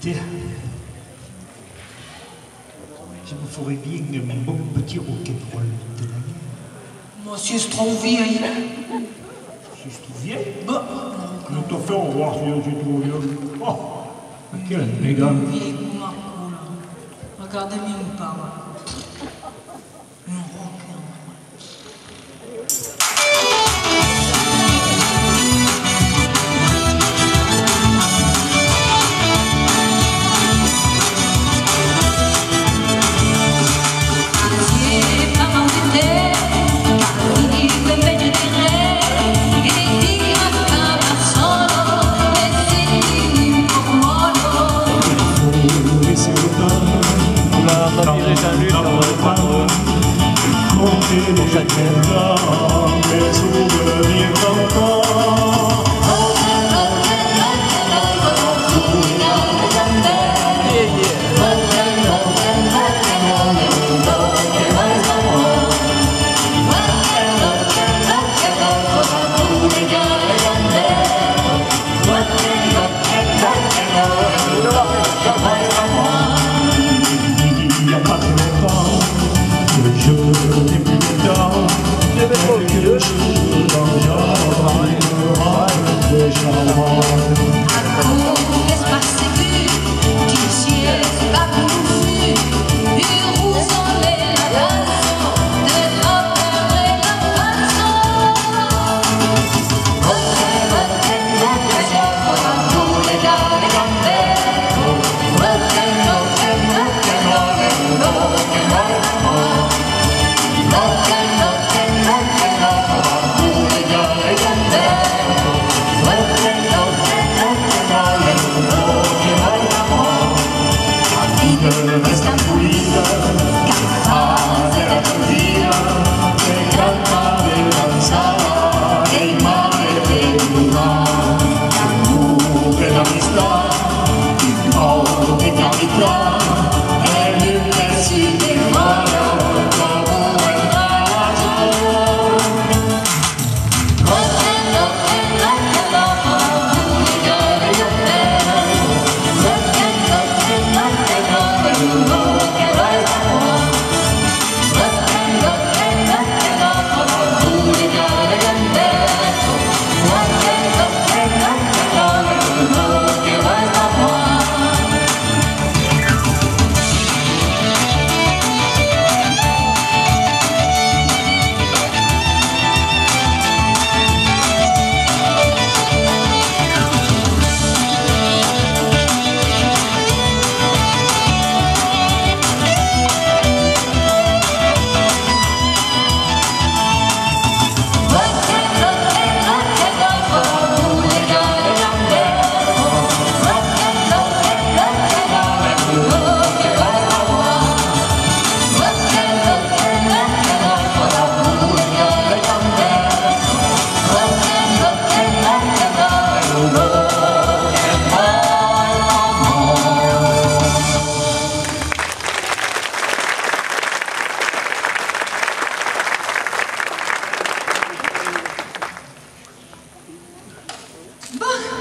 Tiens, je me ferais bien un bon petit rock'n'roll maintenant. Moi, si je trouve vieille. Si je trouve vieille, nous t'en fait voir si je trouve vieille. Oh, quel élégant. Vieille pour ma coule. Regardez-moi une parole. Un rock'n'roll. Mes souvenirs d'enfant. Il n'y a pas longtemps que je n'ai plus de temps. Quelque chose dans le genre me rend un peu charmant. Resta pulita, capaz de la vida, de cantar, de danzar, de amar, de durar, de la amistad.